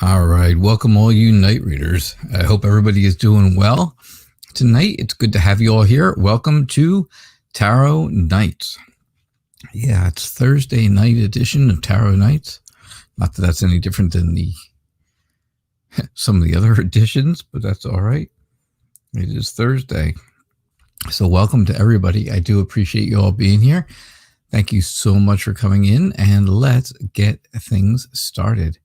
All right. Welcome, all you night readers. I hope everybody is doing well. Tonight, it's good to have you all here. Welcome to Tarot Nights. Yeah, it's Thursday night edition of Tarot Nights. Not that that's any different than some of the other editions, but that's all right. It is Thursday. So welcome to everybody. I do appreciate you all being here. Thank you so much for coming in, and let's get things started.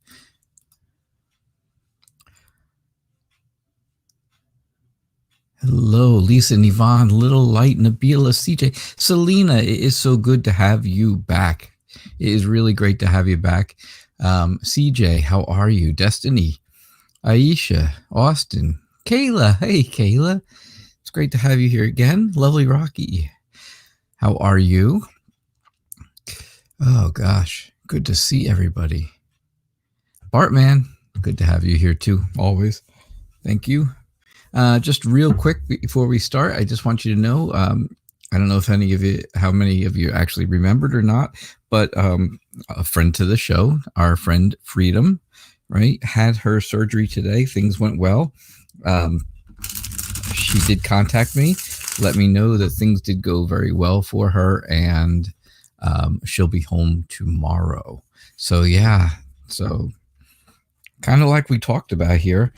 Hello, Lisa and Yvonne, Little Light, Nabila, CJ, Selena. It is so good to have you back. It is really great to have you back. CJ, how are you? Destiny, Aisha, Austin, Kayla. Hey, Kayla. It's great to have you here again. Lovely Rocky. How are you? Oh, gosh. Good to see everybody. Bartman, good to have you here too, always. Thank you. Just real quick before we start, I just want you to know, I don't know if how many of you actually remembered or not, but a friend to the show, our friend Freedom, right, had her surgery today. Things went well. She did contact me, let me know that things did go very well for her, and she'll be home tomorrow. So yeah, so kind of like we talked about here,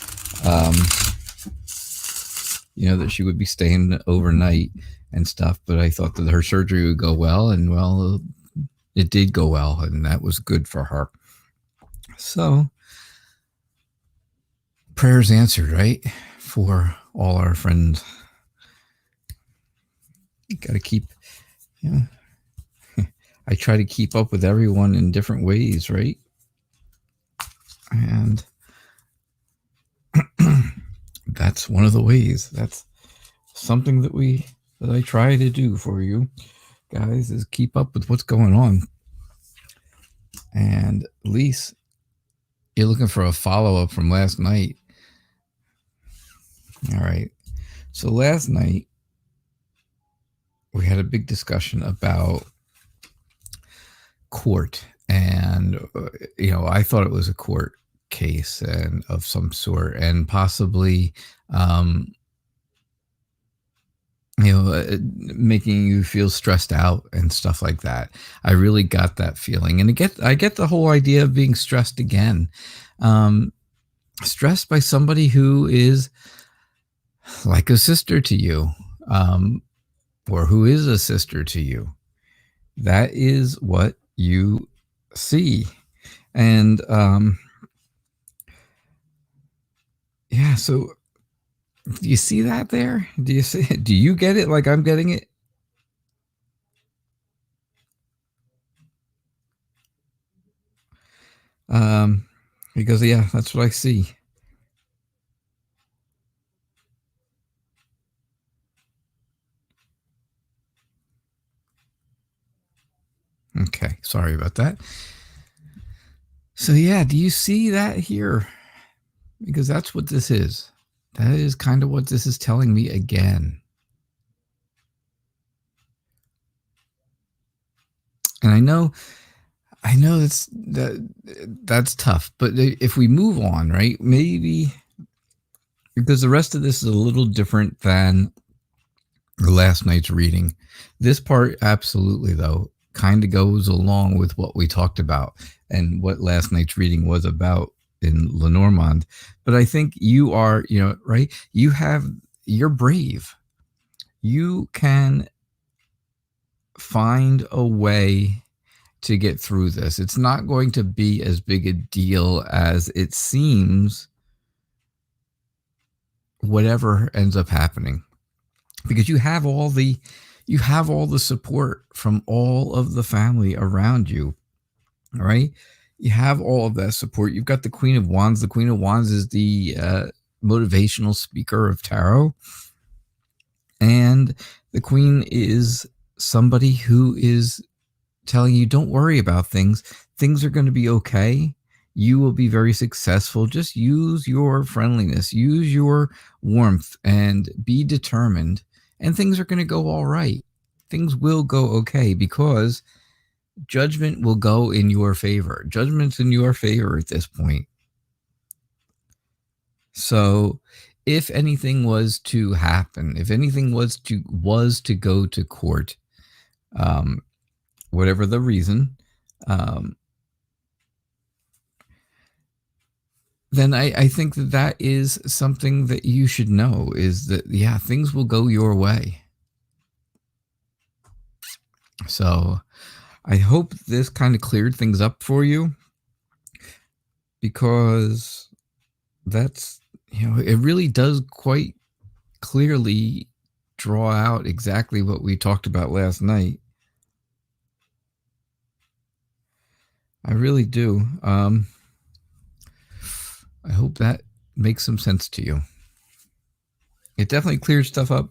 that she would be staying overnight and stuff, but I thought that her surgery would go well, and well, it did go well, and that was good for her. So prayers answered, right? For all our friends. You got to keep, I try to keep up with everyone in different ways, right? And that's one of the ways. That's something that I try to do for you guys, is keep up with what's going on. And Lise, you're looking for a follow-up from last night. All right. So last night we had a big discussion about court, and I thought it was a court case and of some sort, and possibly making you feel stressed out and stuff like that. I really got that feeling, and I get the whole idea of being stressed again, stressed by somebody who is like a sister to you, or who is a sister to you. That is what you see. And yeah, so do you see that there? Do you get it like I'm getting it? Because yeah, that's what I see. Okay, sorry about that. So yeah, do you see that here? Because that's what this is. That is kind of what this is telling me again. And I know that's tough, but if we move on, right? Maybe because the rest of this is a little different than last night's reading. This part, absolutely, though, kind of goes along with what we talked about and what last night's reading was about in Lenormand. But I think you are, right? You're brave. You can find a way to get through this. It's not going to be as big a deal as it seems, whatever ends up happening, because you have all the support from all of the family around you. All right. You have all of that support. You've got the Queen of Wands. The Queen of Wands is the motivational speaker of tarot. And the Queen is somebody who is telling you, don't worry about things. Things are going to be okay. You will be very successful. Just use your friendliness, use your warmth, and be determined. And things are going to go all right. Things will go okay, because judgment will go in your favor. Judgment's in your favor at this point. So if anything was to happen, if anything was to go to court, um, whatever the reason, um, then I think that that is something that you should know, is that, yeah, things will go your way. So I hope this kind of cleared things up for you, because that's, it really does quite clearly draw out exactly what we talked about last night. I really do. I hope that makes some sense to you. It definitely clears stuff up,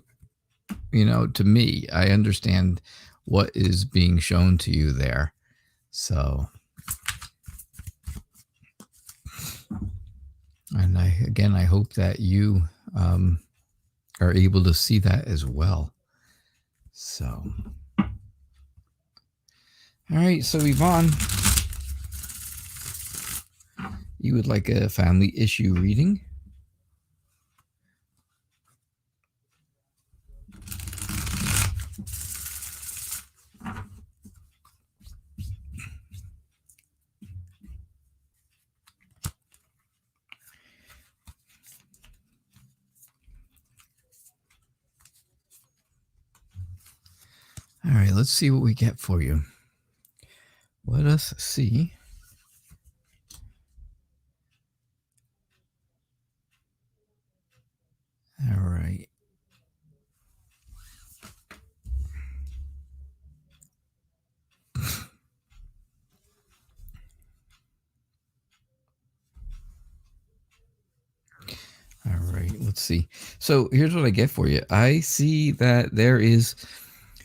to me. I understand what is being shown to you there. So, and I hope that you are able to see that as well. So, all right. So, Yvonne, you would like a family issue reading? All right, let's see what we get for you. Let us see. All right. All right, let's see. So here's what I get for you. I see that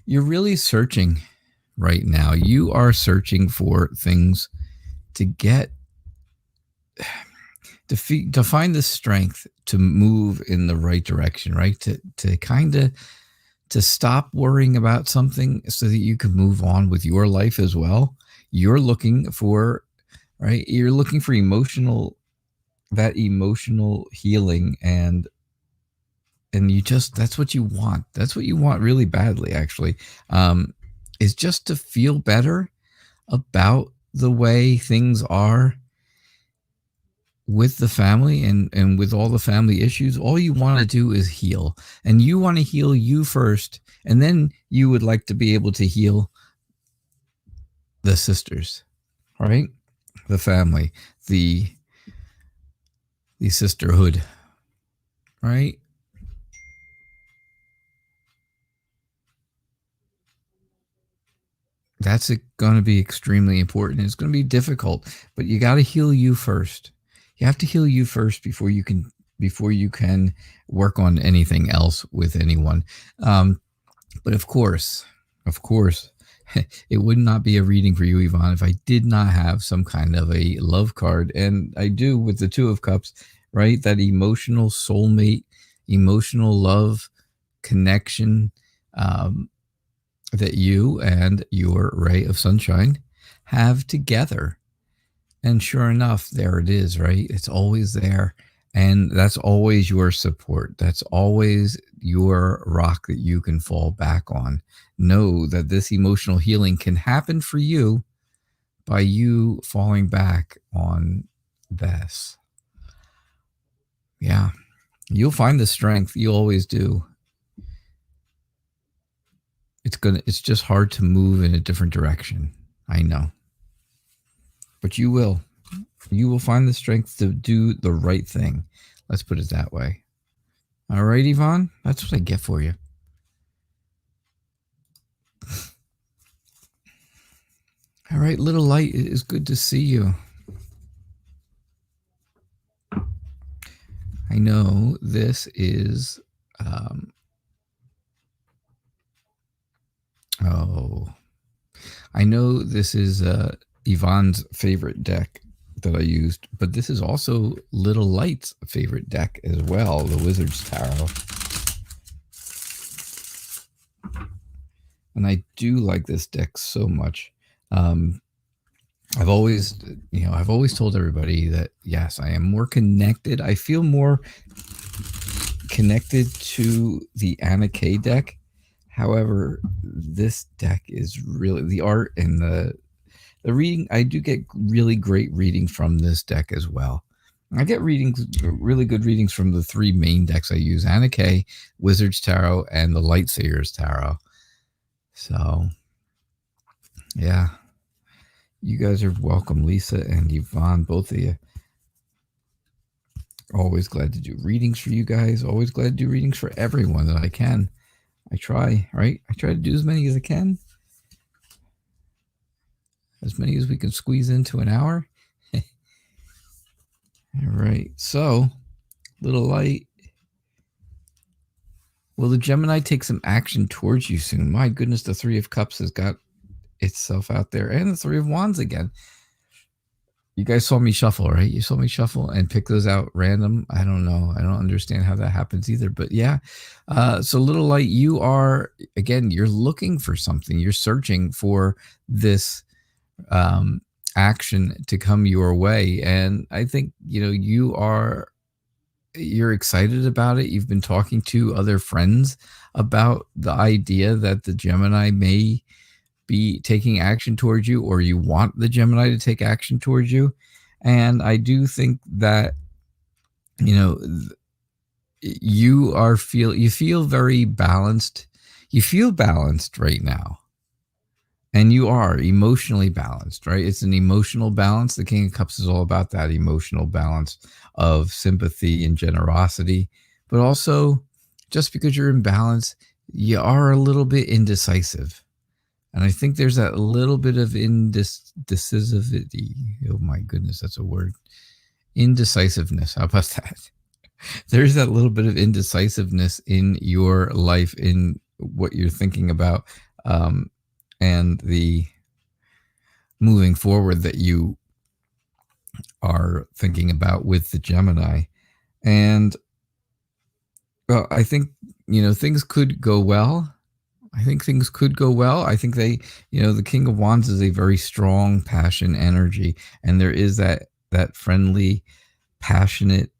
you're really searching right now. You are searching for things to get, to find the strength to move in the right direction, right? To kind of, to stop worrying about something so that you can move on with your life as well. You're looking for, right? You're looking for that emotional healing, and that's what you want. That's what you want really badly, actually, is just to feel better about the way things are with the family, and with all the family issues. All you want to do is heal, and you want to heal you first, and then you would like to be able to heal the sisters, right? The family, the sisterhood, right? That's going to be extremely important. It's going to be difficult, but you got to heal you first. You have to heal you first before you can work on anything else with anyone. But of course, it would not be a reading for you, Yvonne, if I did not have some kind of a love card. And I do with the Two of Cups, right? That emotional soulmate, emotional love connection, that you and your ray of sunshine have together. And sure enough, there it is, right? It's always there. And that's always your support. That's always your rock that you can fall back on. Know that this emotional healing can happen for you by you falling back on this. Yeah. You'll find the strength. You always do. It's just hard to move in a different direction. I know. But you will. You will find the strength to do the right thing. Let's put it that way. All right, Yvonne, that's what I get for you. All right, Little Light, it is good to see you. I know this is, I know this is Yvonne's favorite deck that I used, but this is also Little Light's favorite deck as well, the Wizard's Tarot. And I do like this deck so much. I've always told everybody that, yes, I am more connected. I feel more connected to the Anna.K deck. However, this deck is really, the art and the reading, I do get really great reading from this deck as well. I get readings, really good readings from the three main decks I use: Anna.K, Wizard's Tarot, and the Lightseer's Tarot. So, yeah. You guys are welcome, Lisa and Yvonne, both of you. Always glad to do readings for you guys. Always glad to do readings for everyone that I can. I try, right? I try to do as many as I can. As many as we can squeeze into an hour. All right. So, little light. Will the Gemini take some action towards you soon? My goodness, the Three of Cups has got itself out there. And the Three of Wands again. You guys saw me shuffle, right? You saw me shuffle and pick those out random. I don't know. I don't understand how that happens either. But yeah. So little light, you are, again, you're looking for something. You're searching for this action to come your way. And I think, you're excited about it. You've been talking to other friends about the idea that the Gemini may be taking action towards you, or you want the Gemini to take action towards you. And I do think that, you feel very balanced. You feel balanced right now. And you are emotionally balanced, right? It's an emotional balance. The King of Cups is all about that emotional balance of sympathy and generosity. But also, just because you're in balance, you are a little bit indecisive. And I think there's that little bit of indecisivity. Oh my goodness, that's a word. Indecisiveness. How about that? There's that little bit of indecisiveness in your life, in what you're thinking about, and the moving forward that you are thinking about with the Gemini. And well, I think, things could go well. I think things could go well. I think the King of Wands is a very strong passion energy. And there is that friendly, passionate,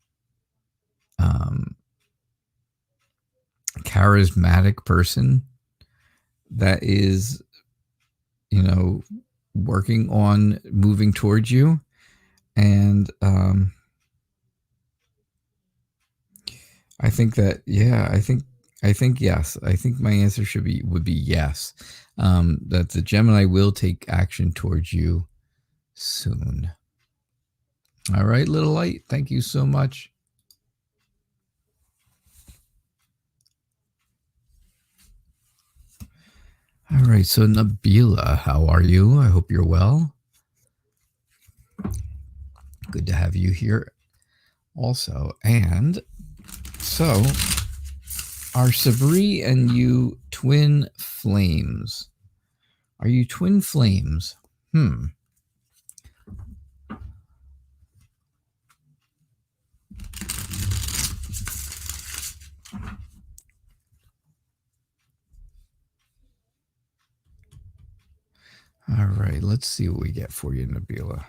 charismatic person that is, working on moving towards you. And I think that, I think yes. I think my answer would be yes. That the Gemini will take action towards you soon. All right, little light. Thank you so much. All right, so Nabila, how are you? I hope you're well. Good to have you here also. And so, are Sabri and you twin flames? Are you twin flames? All right, let's see what we get for you, Nabila.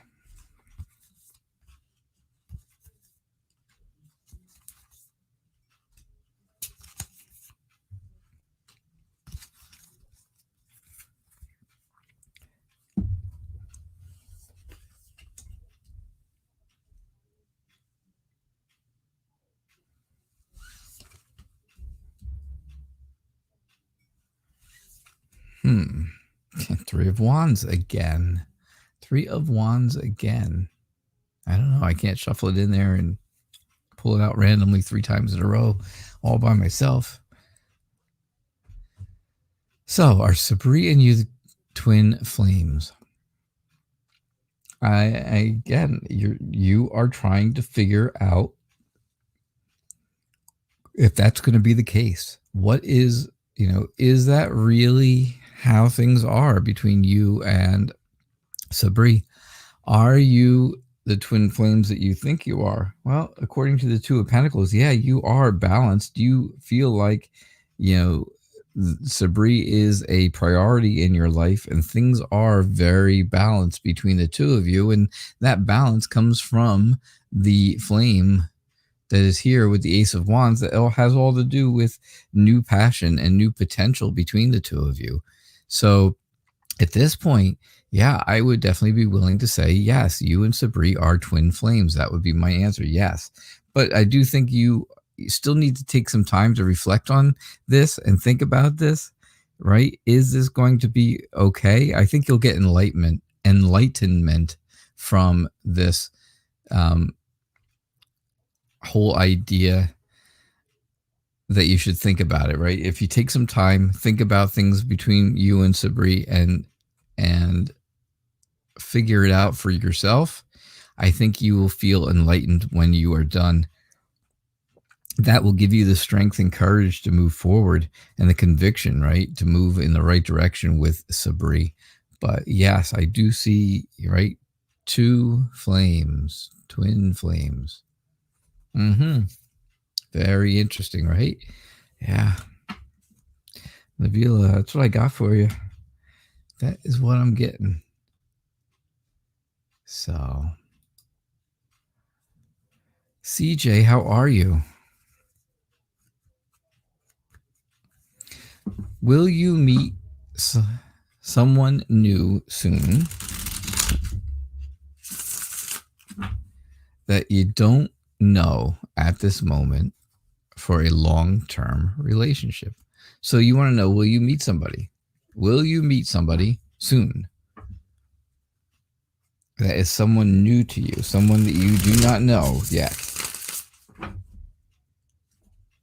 Three of Wands again. Three of Wands again. I don't know. I can't shuffle it in there and pull it out randomly 3 times in a row all by myself. So, are Sabri and you the twin flames? You are trying to figure out if that's going to be the case. What is, is that really how things are between you and Sabri? Are you the twin flames that you think you are? Well, according to the Two of Pentacles, yeah, you are balanced. You feel like, Sabri is a priority in your life, and things are very balanced between the two of you. And that balance comes from the flame that is here with the Ace of Wands, that has all to do with new passion and new potential between the two of you. So at this point, yeah, I would definitely be willing to say, yes, you and Sabri are twin flames. That would be my answer, yes. But I do think you still need to take some time to reflect on this and think about this, right? Is this going to be okay? I think you'll get enlightenment from this whole idea that you should think about it, right? If you take some time, think about things between you and Sabri and figure it out for yourself, I think you will feel enlightened when you are done. That will give you the strength and courage to move forward, and the conviction, right, to move in the right direction with Sabri. But yes, I do see, right, twin flames. Very interesting, right? Yeah. Nabila, that's what I got for you. That is what I'm getting. So, CJ, how are you? Will you meet someone new soon that you don't know at this moment for a long-term relationship? So you want to know, will you meet somebody? Will you meet somebody soon that is someone new to you, someone that you do not know yet,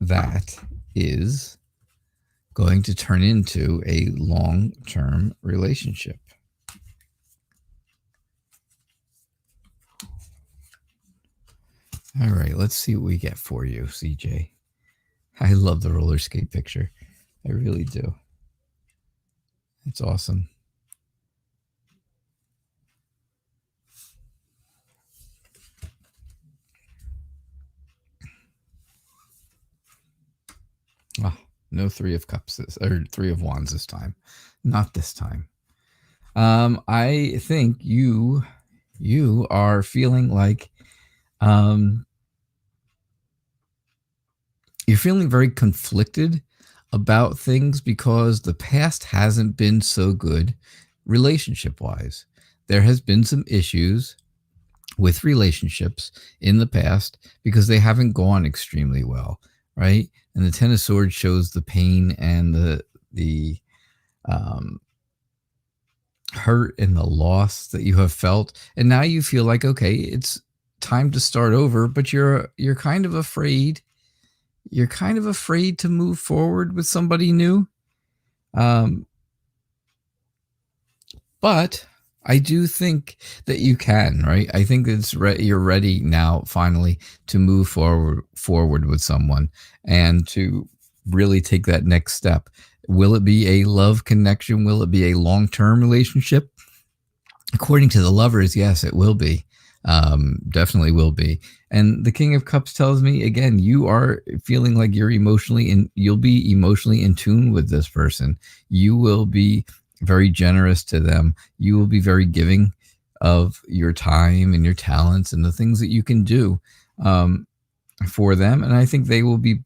that is going to turn into a long-term relationship? All right, let's see what we get for you, CJ. I love the roller skate picture. I really do. It's awesome. Oh, no Three of Cups or Three of Wands this time. Not this time. I think you are feeling like you're feeling very conflicted about things because the past hasn't been so good relationship-wise. There has been some issues with relationships in the past because they haven't gone extremely well, right? And the Ten of Swords shows the pain and the hurt and the loss that you have felt, and now you feel like, okay, it's time to start over, but you're kind of afraid. You're kind of afraid to move forward with somebody new. But I do think that you can, right? I think it's you're ready now, finally, to move forward with someone and to really take that next step. Will it be a love connection? Will it be a long-term relationship? According to the lovers, yes, it will be. Definitely will be. And the King of Cups tells me, again, you are feeling like you'll be emotionally in tune with this person. You will be very generous to them. You will be very giving of your time and your talents and the things that you can do for them. And I think they will be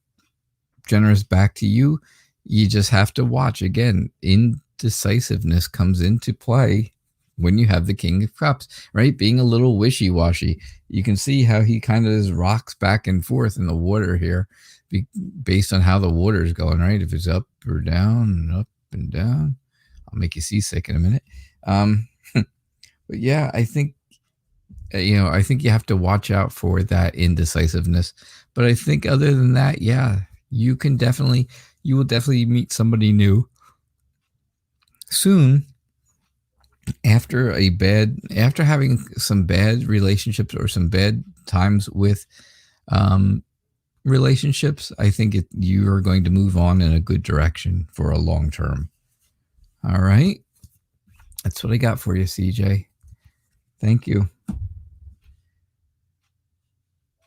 generous back to you. You just have to watch. Again, indecisiveness comes into play when you have the King of Cups, right? Being a little wishy-washy. You can see how he kind of rocks back and forth in the water here based on how the water is going, right? If it's up or down and up and down. I'll make you seasick in a minute. But yeah, I think, I think you have to watch out for that indecisiveness. But I think other than that, yeah, you will definitely meet somebody new soon. After having some bad relationships or some bad times with relationships, I think you are going to move on in a good direction for a long term. All right. That's what I got for you, CJ. Thank you.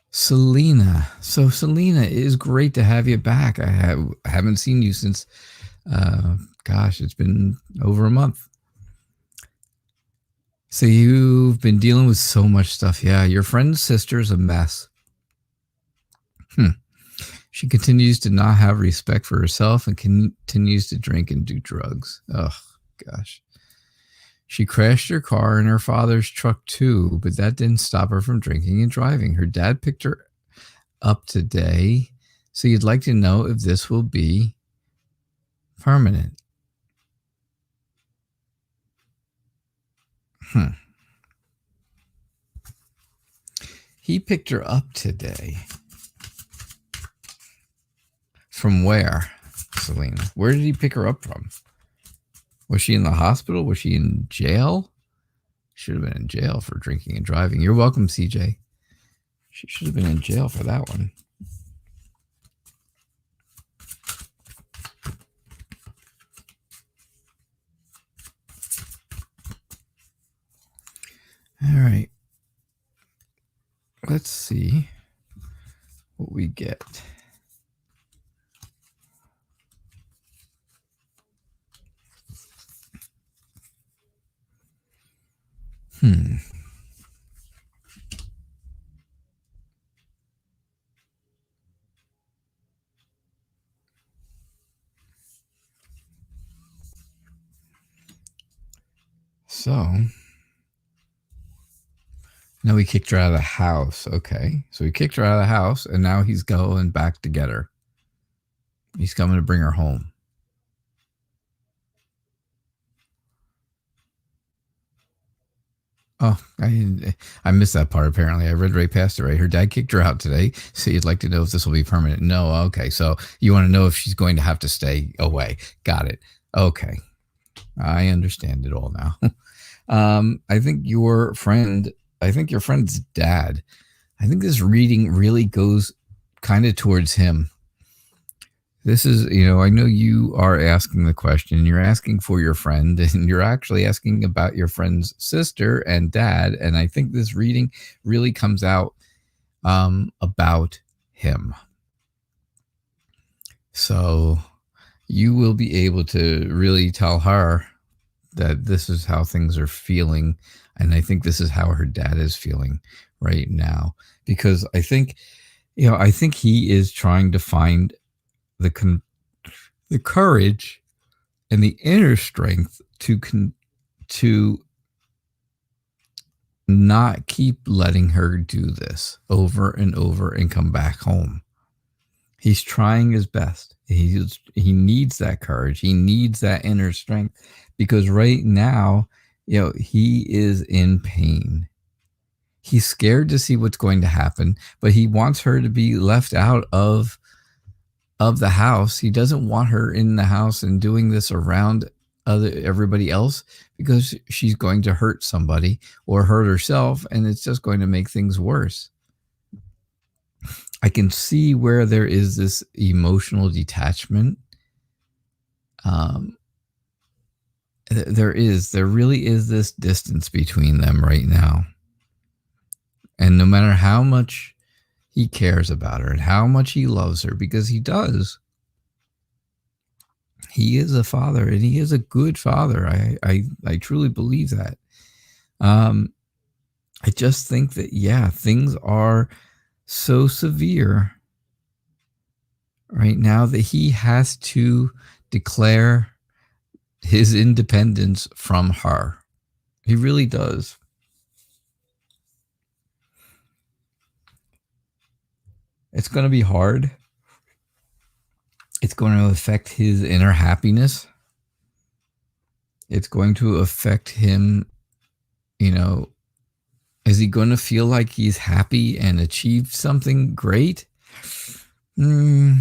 Selena. So Selena, it is great to have you back. I haven't seen you since Gosh, it's been over a month. So you've been dealing with so much stuff. Yeah, your friend's sister's a mess. She continues to not have respect for herself and continues to drink and do drugs. Oh, gosh. She crashed her car in her father's truck too, but that didn't stop her from drinking and driving. Her dad picked her up today, so you'd like to know if this will be permanent. He picked her up today. From where, Selena? Where did he pick her up from? Was she in the hospital? Was she in jail? Should have been in jail for drinking and driving. You're welcome, CJ. She should have been in jail for that one. All right. Let's see what we get. So, now we kicked her out of the house. Okay. So we kicked her out of the house, and now he's going back to get her. He's coming to bring her home. Oh, I missed that part, apparently. I read right past it, right? Her dad kicked her out today, so you'd like to know if this will be permanent. No, okay. So you want to know if she's going to have to stay away. Got it. Okay. I understand it all now. I think your friend's dad, I think this reading really goes kind of towards him. This is, I know you are asking the question, you're asking for your friend, and you're actually asking about your friend's sister and dad. And I think this reading really comes out about him. So you will be able to really tell her that this is how things are feeling. And I think this is how her dad is feeling right now, because I think he is trying to find the courage and the inner strength to not keep letting her do this over and over and come back home. He's trying his best. He needs that courage. He needs that inner strength, because right now, he is in pain. He's scared to see what's going to happen, but he wants her to be left out of the house. He doesn't want her in the house and doing this around everybody else, because she's going to hurt somebody or hurt herself, and it's just going to make things worse. I can see where there is this emotional detachment. There really is this distance between them right now. And no matter how much he cares about her and how much he loves her, because he does, he is a father, and he is a good father. I truly believe that. I just think that, things are so severe right now that he has to declare his independence from her. He really does. It's going to be hard. It's going to affect his inner happiness. It's going to affect him, is he going to feel like he's happy and achieved something great? Not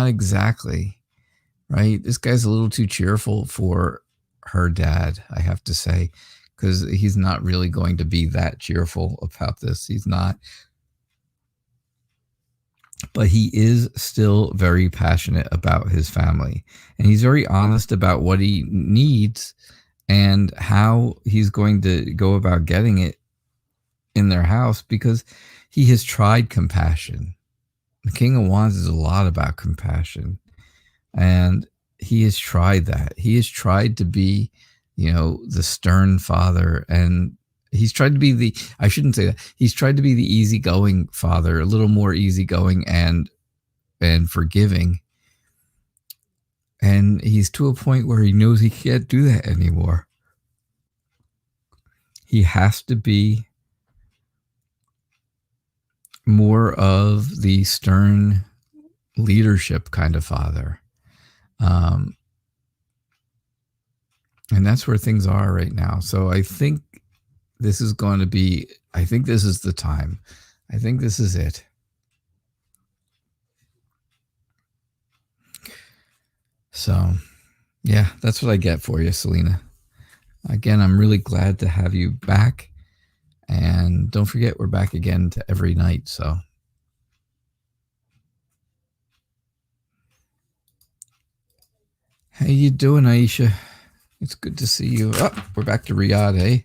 exactly, right? This guy's a little too cheerful for her dad, I have to say, because he's not really going to be that cheerful about this. He's not. But he is still very passionate about his family, and he's very honest about what he needs and how he's going to go about getting it in their house, because he has tried compassion. The King of Wands is a lot about compassion, and he has tried that. He has tried to be, the stern father, and he's tried to be I shouldn't say that. He's tried to be the easygoing father, a little more easygoing and forgiving. And he's to a point where he knows he can't do that anymore. He has to be more of the stern leadership kind of father. And that's where things are right now. So I think this is going to be, I think this is the time. I think this is it. So, yeah, that's what I get for you, Selena. Again, I'm really glad to have you back. And don't forget, we're back again to every night. So, how you doing, Aisha? It's good to see you. Oh, we're back to Riyadh, eh?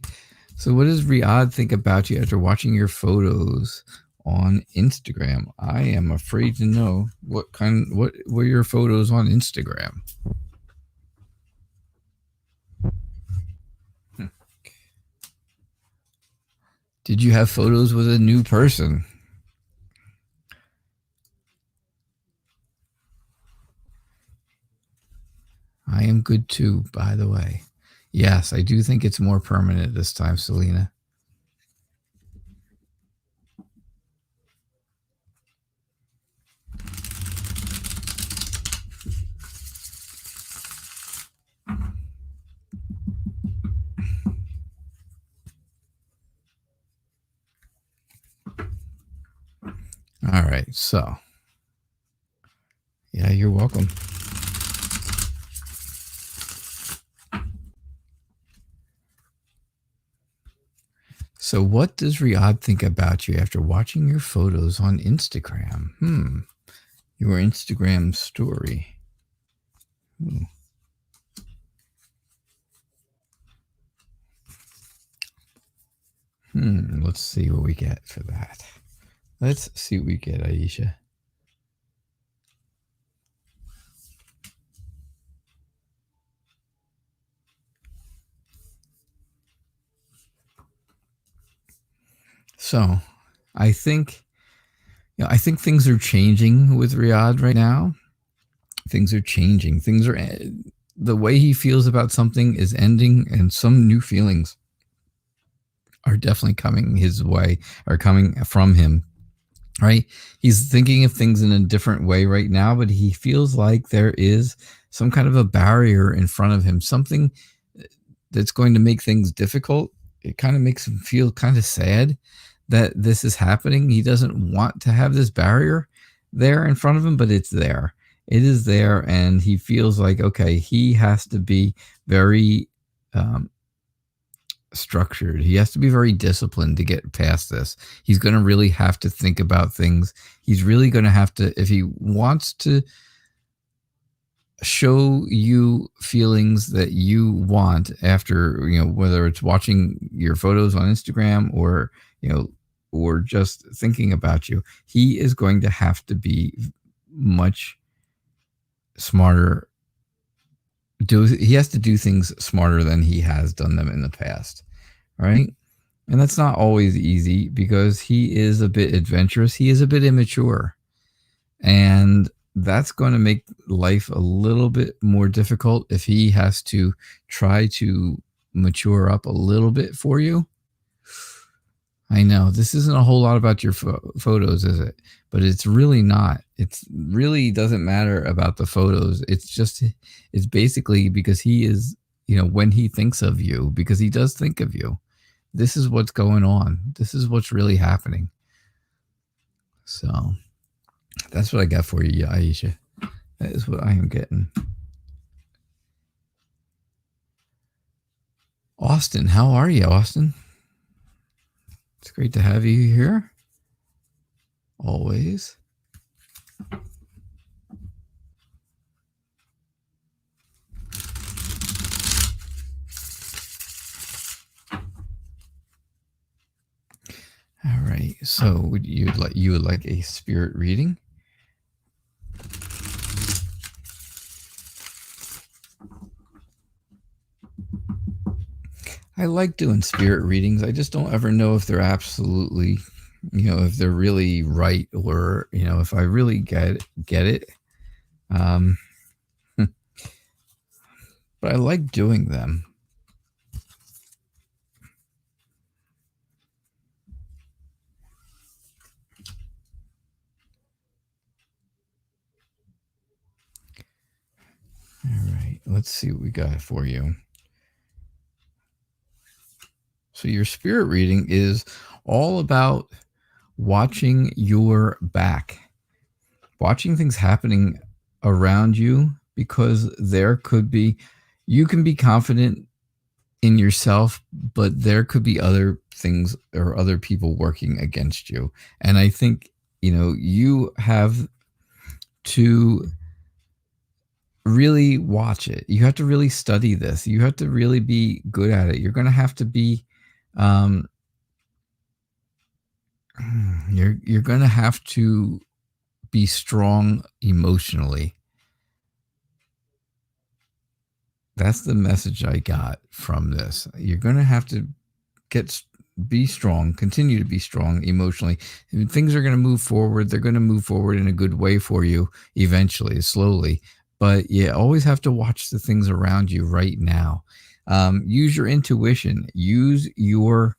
So what does Riyadh think about you after watching your photos on Instagram? I am afraid to know what were your photos on Instagram? Did you have photos with a new person? I am good too, by the way. Yes, I do think it's more permanent this time, Selena. All right, so yeah, you're welcome. So what does Riyadh think about you after watching your photos on Instagram? Your Instagram story. Let's see what we get for that. Let's see what we get, Aisha. So, I think things are changing with Riyadh right now. Things are changing. The way he feels about something is ending, and some new feelings are definitely coming his way, or coming from him. Right? He's thinking of things in a different way right now, but he feels like there is some kind of a barrier in front of him, something that's going to make things difficult. It kind of makes him feel kind of sad that this is happening. He doesn't want to have this barrier there in front of him, but it's there. It is there, and he feels like, okay, he has to be very structured. He has to be very disciplined to get past this. He's going to really have to think about things. He's really going to have to, if he wants to show you feelings that you want after, whether it's watching your photos on Instagram or, or just thinking about you, he is going to have to be much smarter. He has to do things smarter than he has done them in the past, right? And that's not always easy because he is a bit adventurous. He is a bit immature, and that's going to make life a little bit more difficult if he has to try to mature up a little bit for you. I know this isn't a whole lot about your photos, is it? But it's really not. It really doesn't matter about the photos. It's basically because he is, when he thinks of you, because he does think of you. This is what's going on. This is what's really happening. So that's what I got for you, Aisha. That is what I am getting. Austin, how are you, Austin? It's great to have you here. Always. All right. So you would like a spirit reading? I like doing spirit readings. I just don't ever know if they're absolutely, if they're really right, or, if I really get it. But I like doing them. All right, let's see what we got for you. So your spirit reading is all about watching your back, watching things happening around you, because you can be confident in yourself, but there could be other things or other people working against you. And I think, you have to really watch it. You have to really study this. You have to really be good at it. You're going to have to be, um, you're going to have to be strong emotionally. That's the message I got from this. You're going to have to be strong, continue to be strong emotionally. And things are going to move forward. They're going to move forward in a good way for you eventually, slowly. But you always have to watch the things around you right now. Use your intuition. Use the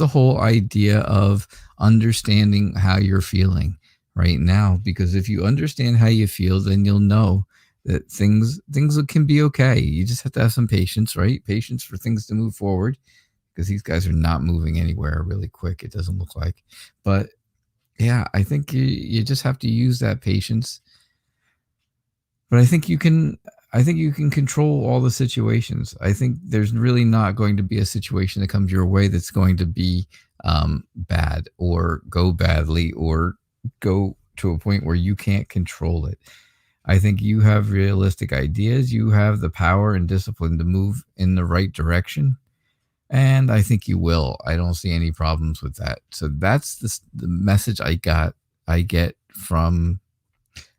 whole idea of understanding how you're feeling right now, because if you understand how you feel, then you'll know that things can be okay. You just have to have some patience, right? Patience for things to move forward, because these guys are not moving anywhere really quick, it doesn't look like. But yeah, I think you just have to use that patience. But I think you can control all the situations. I think there's really not going to be a situation that comes your way that's going to be bad or go badly or go to a point where you can't control it. I think you have realistic ideas. You have the power and discipline to move in the right direction. And I think you will. I don't see any problems with that. So that's the message I get from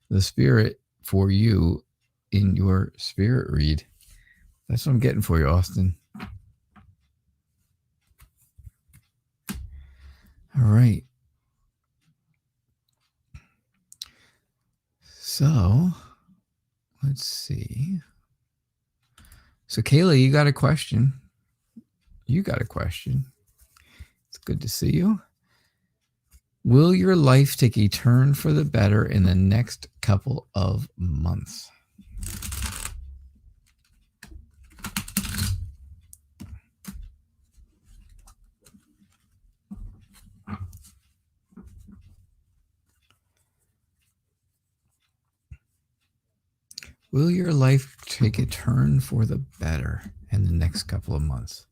the spirit for you in your spirit read. That's what I'm getting for you, Austin. All right. So let's see. So Kayla, you got a question. It's good to see you. Will your life take a turn for the better in the next couple of months? Will your life take a turn for the better in the next couple of months?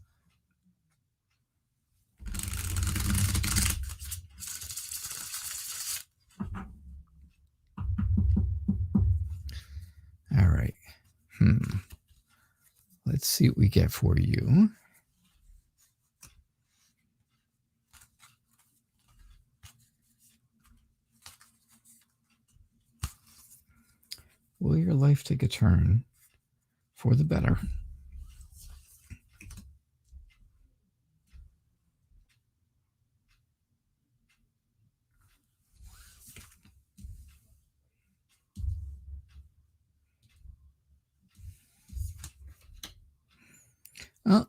All right. Let's see what we get for you. Will your life take a turn for the better? Oh,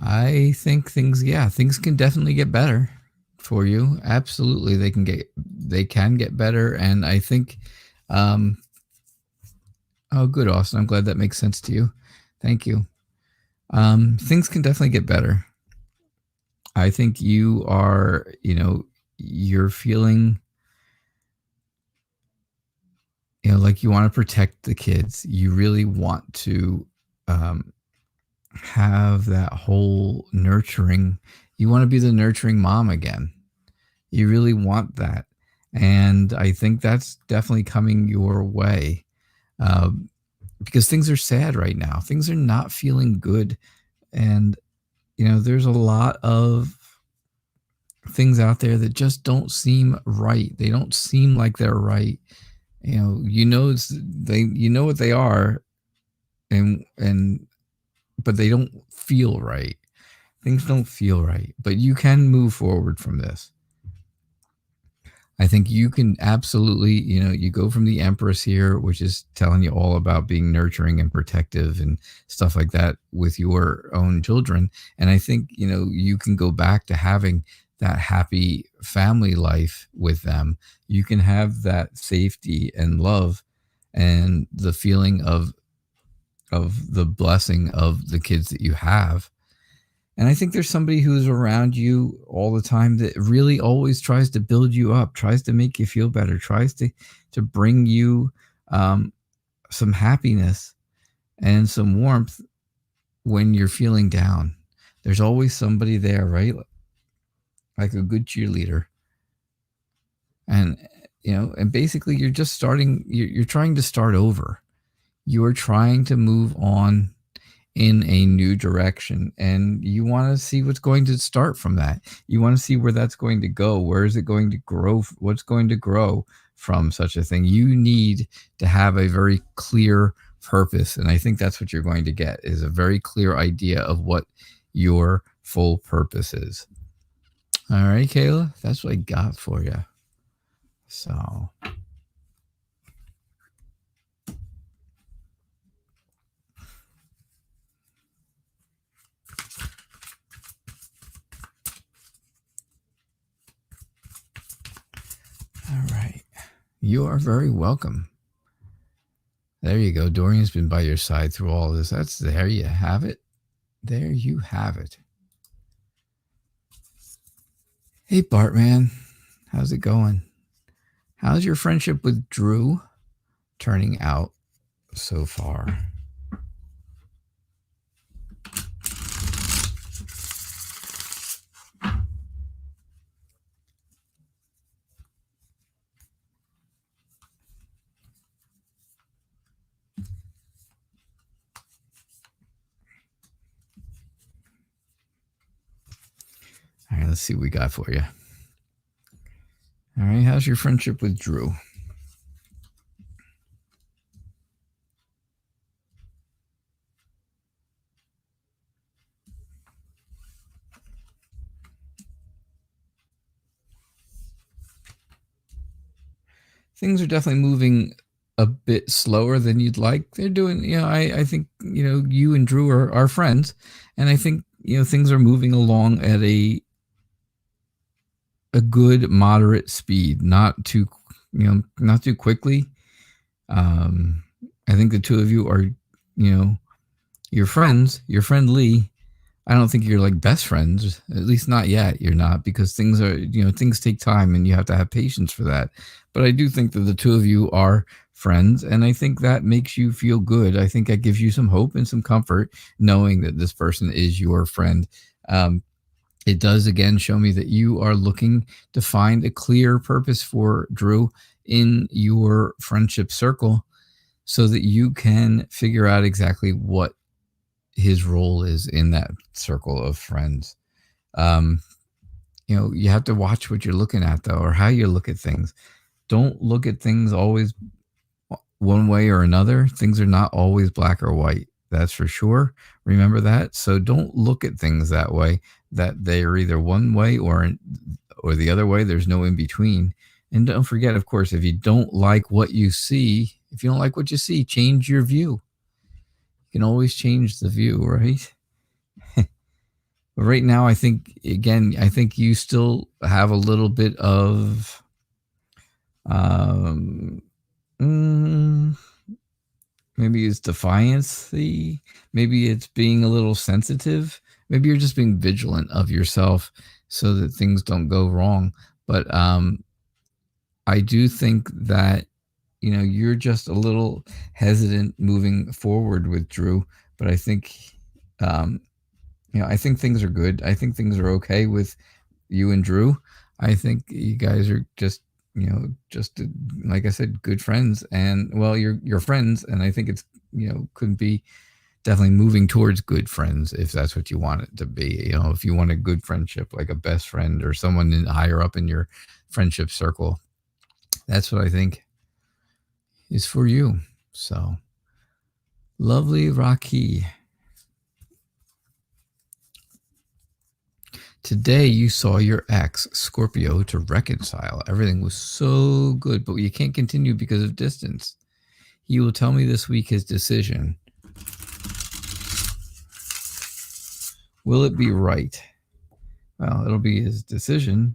I think things can definitely get better for you. Absolutely, they can get better, and I think, oh, good, Austin. I'm glad that makes sense to you. Thank you. Things can definitely get better. I think you're feeling, like you want to protect the kids. You really want to have that whole nurturing. You want to be the nurturing mom again. You really want that. And I think that's definitely coming your way, because things are sad right now. Things are not feeling good. And, there's a lot of things out there that just don't seem right. They don't seem like they're right. you know what they are, and but they don't feel right. Things don't feel right, but you can move forward from this. I think you can absolutely, you go from the Empress here, which is telling you all about being nurturing and protective and stuff like that with your own children. And I think, you can go back to having that happy family life with them. You can have that safety and love and the feeling of the blessing of the kids that you have. And I think there's somebody who's around you all the time that really always tries to build you up, tries to make you feel better, tries to bring you some happiness and some warmth when you're feeling down. There's always somebody there, right? Like a good cheerleader. And and basically you're just starting. You're trying to start over. You're trying to move on in a new direction, and you want to see what's going to start from that. You want to see where that's going to go. Where is it going to grow? What's going to grow from such a thing? You need to have a very clear purpose, and I think that's what you're going to get, is a very clear idea of what your full purpose is. All right, Kayla, that's what I got for you. So all right. You are very welcome. There you go. Dorian's been by your side through all this. There you have it. There you have it. Hey, Bartman. How's it going? How's your friendship with Drew turning out so far? All right, let's see what we got for you. All right, how's your friendship with Drew? Things are definitely moving a bit slower than you'd like. They're doing, I think, you and Drew are friends, and I think, things are moving along at a good moderate speed, not too quickly. I think the two of you are, you're friends. You're friendly. I don't think you're like best friends, at least not yet. You're not, because things are, things take time and you have to have patience for that. But I do think that the two of you are friends, and I think that makes you feel good. I think that gives you some hope and some comfort knowing that this person is your friend. It does again show me that you are looking to find a clear purpose for Drew in your friendship circle so that you can figure out exactly what his role is in that circle of friends. You have to watch what you're looking at, though, or how you look at things. Don't look at things always one way or another. Things are not always black or white. That's for sure. Remember that. So don't look at things that way, that they are either one way or the other way. There's no in between. And don't forget, of course, if you don't like what you see, change your view. You can always change the view, right? But right now, I think you still have a little bit of maybe it's defiance. Maybe it's being a little sensitive. Maybe you're just being vigilant of yourself so that things don't go wrong. But I do think that, you're just a little hesitant moving forward with Drew. But I think, I think things are good. I think things are okay with you and Drew. I think you guys are just, like I said, good friends. And well, you're friends. And I think it's, could be definitely moving towards good friends, if that's what you want it to be. If you want a good friendship, like a best friend or someone higher up in your friendship circle. That's what I think. is for you. So, lovely Rocky. Today you saw your ex, Scorpio, to reconcile. Everything was so good, but you can't continue because of distance. He will tell me this week his decision. Will it be right? Well, it'll be his decision.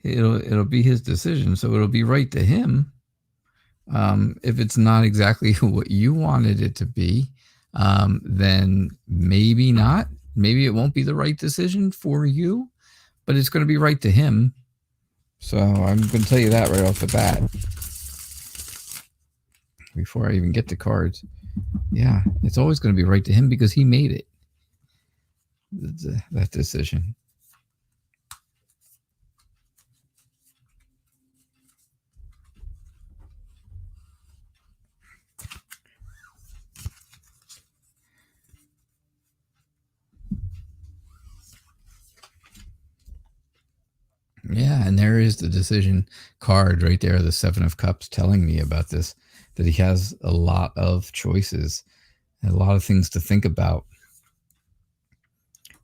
It'll be his decision, so it'll be right to him. If it's not exactly what you wanted it to be, then maybe not. Maybe it won't be the right decision for you, but it's going to be right to him. So I'm going to tell you that right off the bat. Before I even get to cards. Yeah, it's always going to be right to him because he made it. That decision. Yeah, and there is the decision card right there, the Seven of Cups, telling me about this, that he has a lot of choices, a lot of things to think about.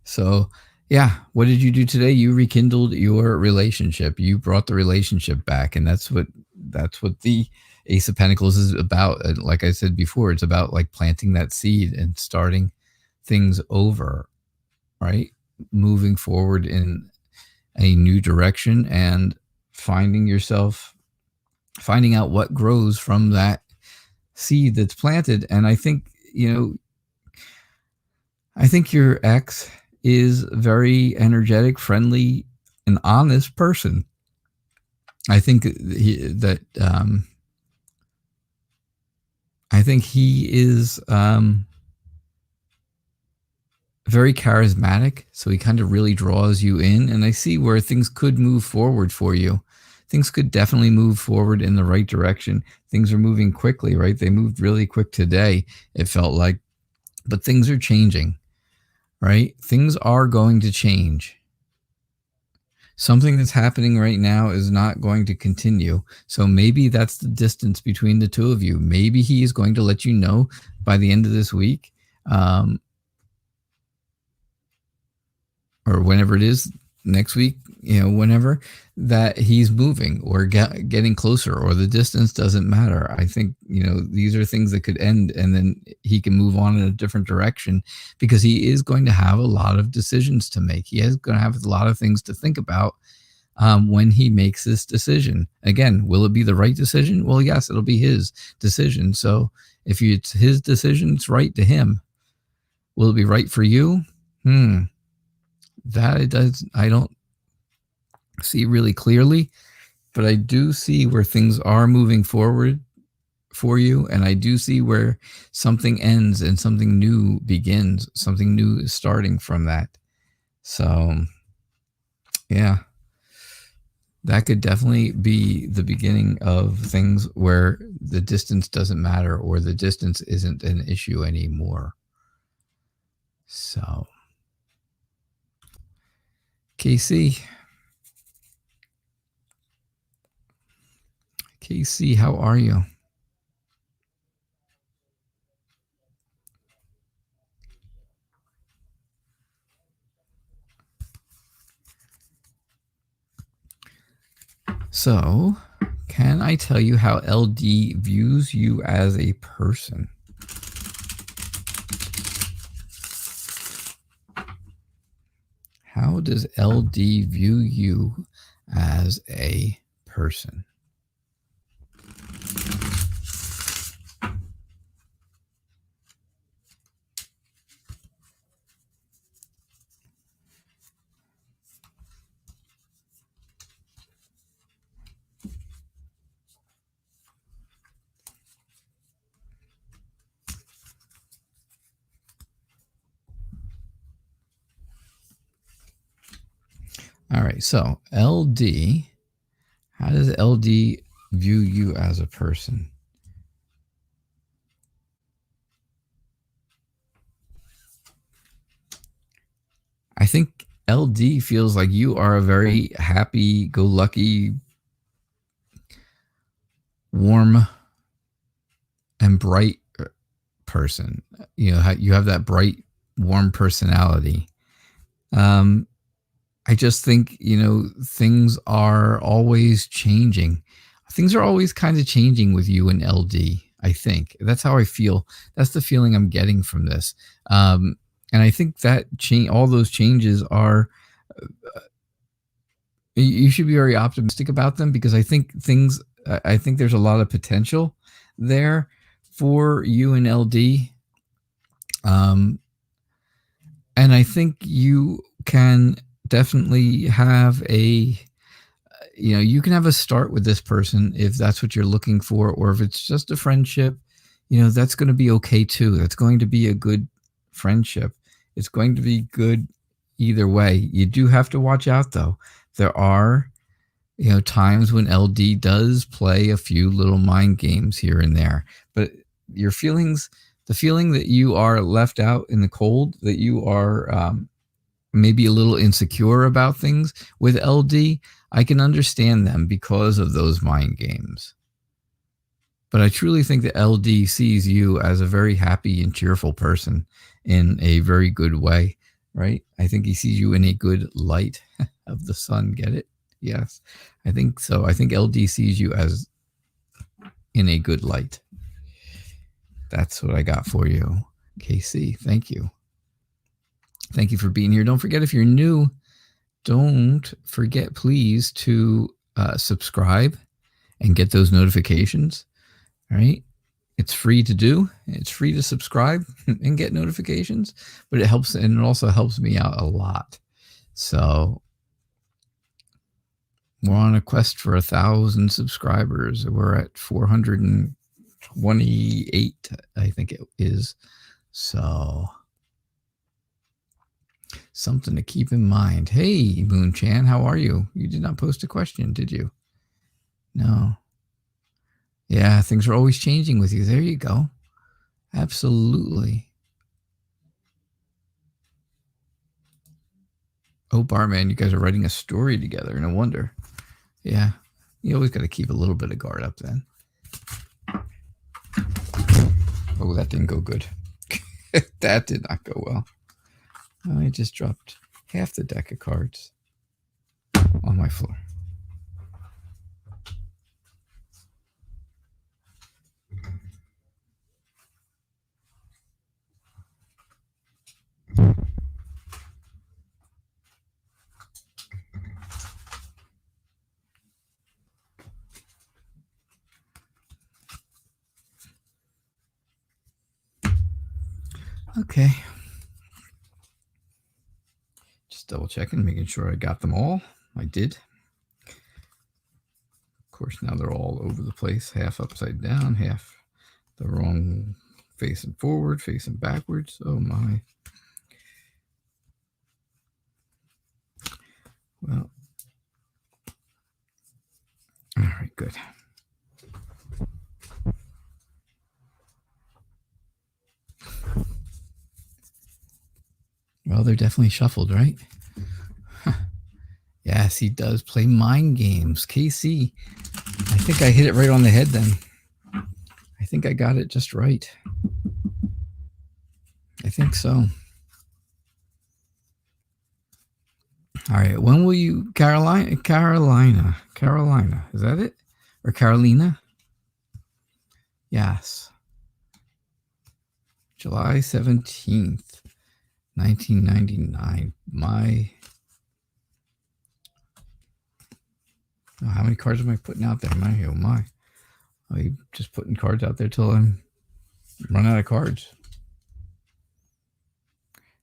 So, yeah, what did you do today? You rekindled your relationship. You brought the relationship back, and that's what the Ace of Pentacles is about. Like I said before, it's about like planting that seed and starting things over, right? Moving forward in a new direction and finding out what grows from that seed that's planted. And I think, I think your ex is very energetic, friendly, and honest person. I think he is very charismatic, so he kind of really draws you in, and I see where things could move forward for you. Things could definitely move forward in the right direction. Things are moving quickly, right? They moved really quick today, it felt like, but things are changing, right? Things are going to change. Something that's happening right now is not going to continue. So maybe that's the distance between the two of you. Maybe he is going to let you know by the end of this week, or whenever it is, next week, whenever, that he's moving or getting closer, or the distance doesn't matter. I think, these are things that could end and then he can move on in a different direction, because he is going to have a lot of decisions to make. He is going to have a lot of things to think about when he makes this decision. Again, will it be the right decision? Well, yes, it'll be his decision. So if it's his decision, it's right to him. Will it be right for you? That it does. I don't see really clearly, but I do see where things are moving forward for you, and I do see where something ends and something new begins. Something new is starting from that. So, yeah, that could definitely be the beginning of things where the distance doesn't matter, or the distance isn't an issue anymore. So, KC, how are you? So, can I tell you how LD views you as a person? How does LD view you as a person? All right, so LD, how does LD view you as a person? I think LD feels like you are a very happy-go-lucky, warm, and bright person. You know, you have that bright, warm personality. I just think, you know, things are always changing. Things are always kind of changing with you and LD, I think. That's how I feel. That's the feeling I'm getting from this. And I think that all those changes are, you should be very optimistic about them, because I think there's a lot of potential there for you and LD. And I think you can definitely have you can have a start with this person if that's what you're looking for, or if it's just a friendship, that's going to be okay too. That's going to be a good friendship. It's going to be good either way. You do have to watch out though. There are, times when LD does play a few little mind games here and there, but your feelings, the feeling that you are left out in the cold, that you are maybe a little insecure about things with LD, I can understand them because of those mind games. But I truly think that LD sees you as a very happy and cheerful person in a very good way, right? I think he sees you in a good light of the sun. Get it? Yes, I think so. I think LD sees you as in a good light. That's what I got for you, KC. Thank you. Thank you for being here. Don't forget, if you're new, don't forget, please, to subscribe and get those notifications. All right. It's free to do. It's free to subscribe and get notifications, but it helps, and it also helps me out a lot. So we're on a quest for 1,000 subscribers. We're at 428, I think it is. So something to keep in mind. Hey, Moon Chan, how are you? You did not post a question, did you? No. Yeah, things are always changing with you. There you go. Absolutely. Oh, Barman, you guys are writing a story together. No wonder. Yeah, you always got to keep a little bit of guard up then. Oh, that didn't go good. That did not go well. I just dropped half the deck of cards on my floor. Okay. Just double checking, making sure I got them all. I did. Of course, now they're all over the place. Half upside down, half the wrong, facing forward, facing backwards. Oh my. Well, all right, good. Well, they're definitely shuffled, right? Yes, he does play mind games. KC, I think I hit it right on the head then. I think I got it just right. I think so. All right, when will you, Carolina, is that it? Or Carolina? Yes. July 17th, 1999. How many cards am I putting out there? Oh my. I'm just putting cards out there till I'm run out of cards.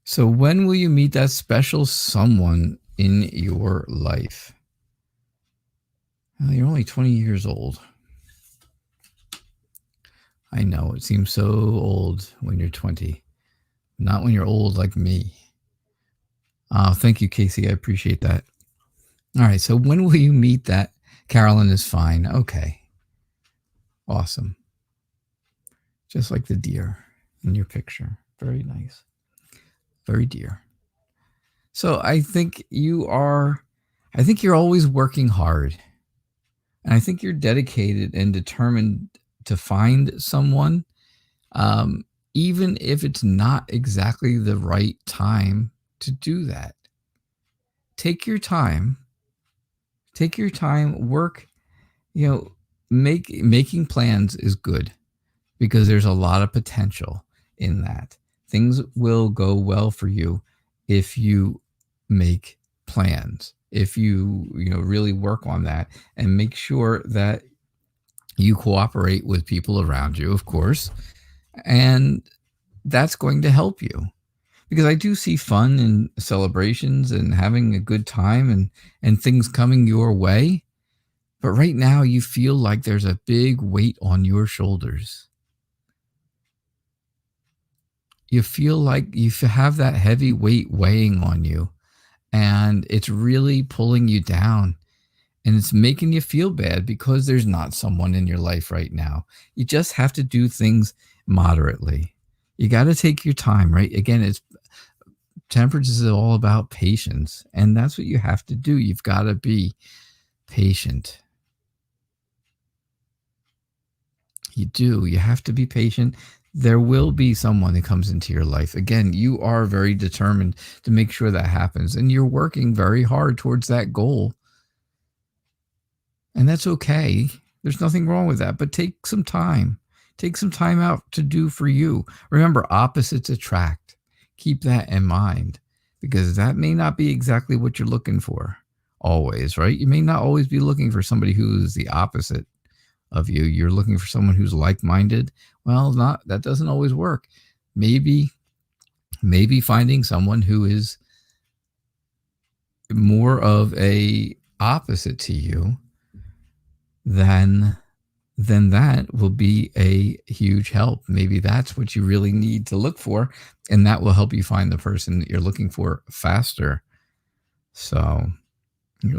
So when will you meet that special someone in your life? Well, you're only 20 years old. I know, it seems so old when you're 20. Not when you're old like me. Oh, thank you, Casey. I appreciate that. All right, so when will you meet that? Carolyn is fine. Okay. Awesome. Just like the deer in your picture. Very nice. Very dear. So I think you're always working hard. And I think you're dedicated and determined to find someone, um, even if it's not exactly the right time to do that. Take your time. Take your time. Work. You know, making plans is good because there's a lot of potential in that. Things will go well for you if you make plans. If you really work on that and make sure that you cooperate with people around you, of course, and that's going to help you. Because I do see fun and celebrations and having a good time and things coming your way. But right now you feel like there's a big weight on your shoulders. You feel like you have that heavy weight weighing on you, and it's really pulling you down, and it's making you feel bad because there's not someone in your life right now. You just have to do things moderately. You got to take your time, right? Again, it's temperance is all about patience, and that's what you have to do. You've got to be patient. You do. You have to be patient. There will be someone that comes into your life. Again, you are very determined to make sure that happens, and you're working very hard towards that goal. And that's okay. There's nothing wrong with that, but take some time. Take some time out to do for you. Remember, opposites attract. Keep that in mind, because that may not be exactly what you're looking for always, right? You may not always be looking for somebody who's the opposite of you. You're looking for someone who's like-minded. Well, that doesn't always work. Maybe finding someone who is more of a opposite to you, then that will be a huge help. Maybe that's what you really need to look for, and that will help you find the person that you're looking for faster. So,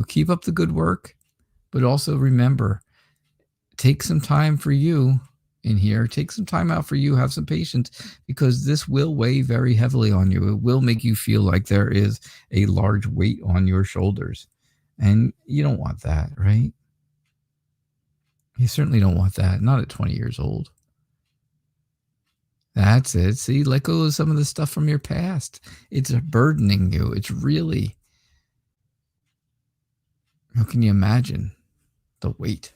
keep up the good work, but also remember, take some time for you in here. Take some time out for you. Have some patience, because this will weigh very heavily on you. It will make you feel like there is a large weight on your shoulders, and you don't want that, right? You certainly don't want that. Not at 20 years old. That's it. See, let go of some of the stuff from your past. It's burdening you. It's really, how can you imagine the weight?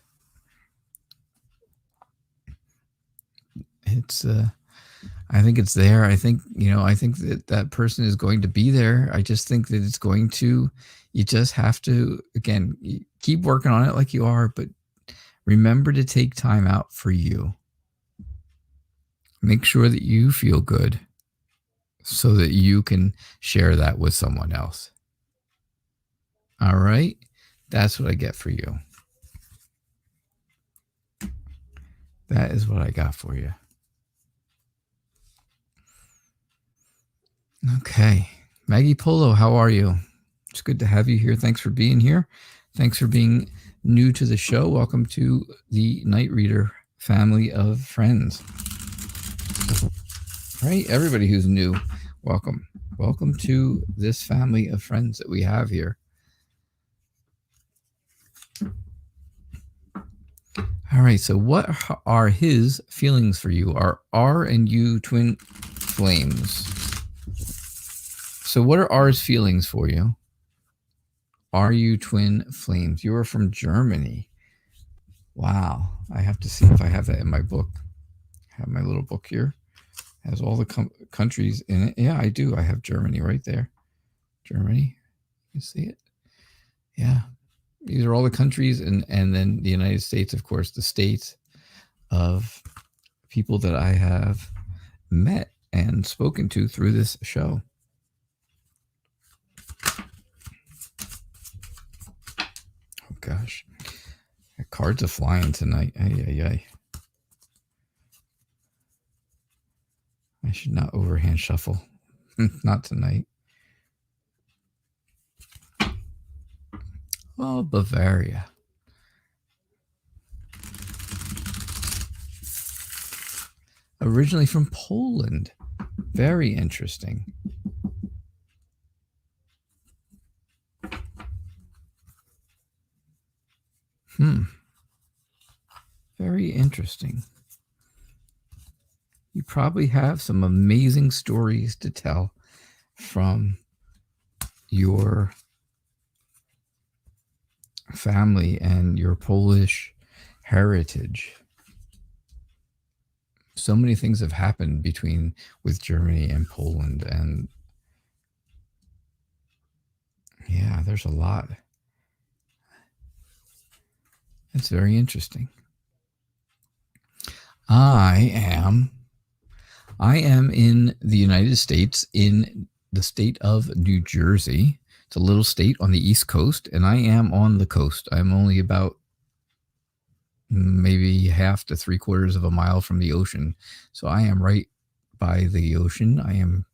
It's, I think it's there. I think that person is going to be there. I just think that it's going to, you just have to, again, keep working on it like you are, but remember to take time out for you. Make sure that you feel good so that you can share that with someone else. All right? That's what I get for you. That is what I got for you. Okay. Maggie Polo, how are you? It's good to have you here. Thanks for being here. Thanks for being new to the show. Welcome to the Night Reader family of friends. Right? Everybody who's new, welcome. Welcome to this family of friends that we have here. All right, so what are his feelings for you? Are R and U twin flames? So what are R's feelings for you? Are you twin flames? You are from Germany. Wow. I have to see if I have that in my book. I have my little book here. It has all the countries in it. Yeah, I do. I have Germany right there. Germany. You see it? Yeah. These are all the countries, and then the United States, of course, the states of people that I have met and spoken to through this show. Oh, gosh. The cards are flying tonight. Ay. I should not overhand shuffle. Not tonight. Oh, Bavaria. Originally from Poland. Very interesting. Very interesting. You probably have some amazing stories to tell from your family and your Polish heritage. So many things have happened with Germany and Poland, and yeah, there's a lot. It's very interesting. I am in the United States, in the state of New Jersey. It's a little state on the East Coast, and I am on the coast. I'm only about maybe half to 3/4 of a mile from the ocean. So I am right by the ocean. I am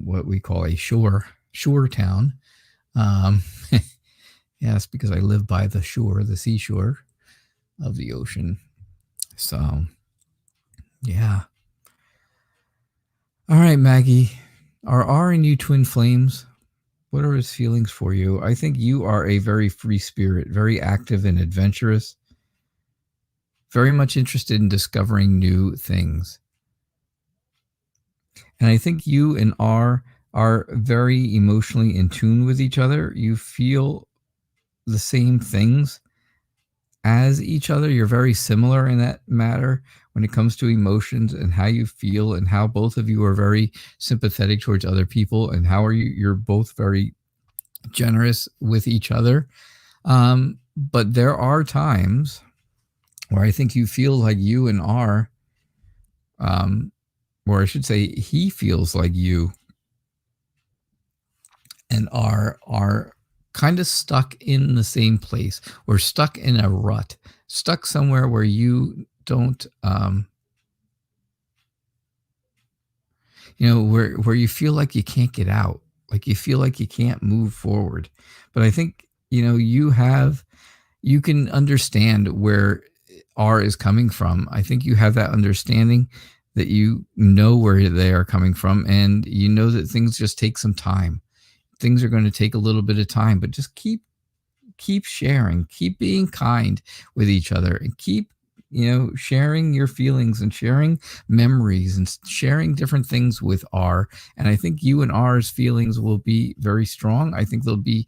what we call a shore town. Yes, because I live by the shore, the seashore of the ocean. So, yeah. All right, Maggie. Are R and you twin flames? What are his feelings for you? I think you are a very free spirit, very active and adventurous, very much interested in discovering new things. And I think you and R are very emotionally in tune with each other. You feel the same things as each other. You're very similar in that matter when it comes to emotions and how you feel, and how both of you are very sympathetic towards other people, and how you're both very generous with each other. But there are times where I think you feel like you and R, or I should say he feels like you and are kind of stuck in the same place, or stuck in a rut, stuck somewhere where you don't, where you feel like you can't get out, like you feel like you can't move forward. But I think, you can understand where R is coming from. I think you have that understanding that you know where they are coming from, and you know that things just take some time. Things are going to take a little bit of time, but just keep sharing, keep being kind with each other, and keep, sharing your feelings and sharing memories and sharing different things with R. And I think you and R's feelings will be very strong. I think they'll be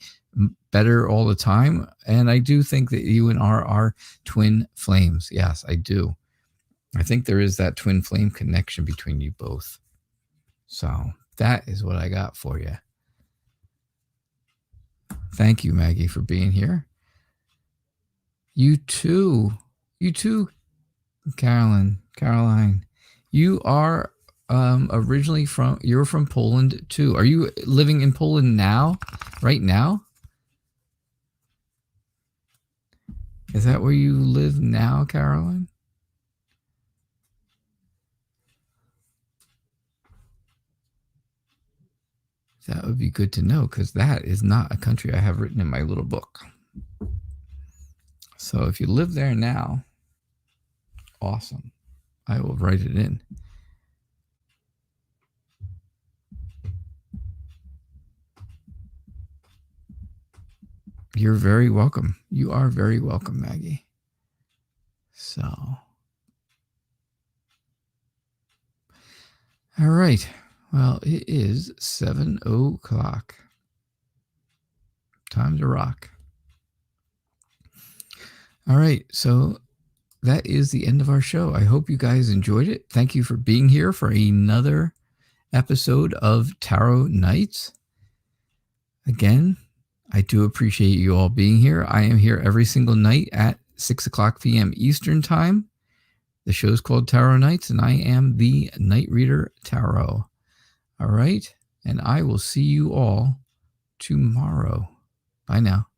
better all the time. And I do think that you and R are twin flames. Yes, I do. I think there is that twin flame connection between you both. So that is what I got for you. Thank you, Maggie, for being here. You too, Caroline. You are originally you're from Poland too. Are you living in Poland now, right now? Is that where you live now, Caroline? That would be good to know, because that is not a country I have written in my little book. So if you live there now, awesome. I will write it in. You're very welcome. You are very welcome, Maggie. So, all right. Well, it is 7:00. Time to rock. All right. So that is the end of our show. I hope you guys enjoyed it. Thank you for being here for another episode of Tarot Nights. Again, I do appreciate you all being here. I am here every single night at 6:00 p.m. Eastern Time. The show is called Tarot Nights, and I am the Night Reader Tarot. All right. And I will see you all tomorrow. Bye now.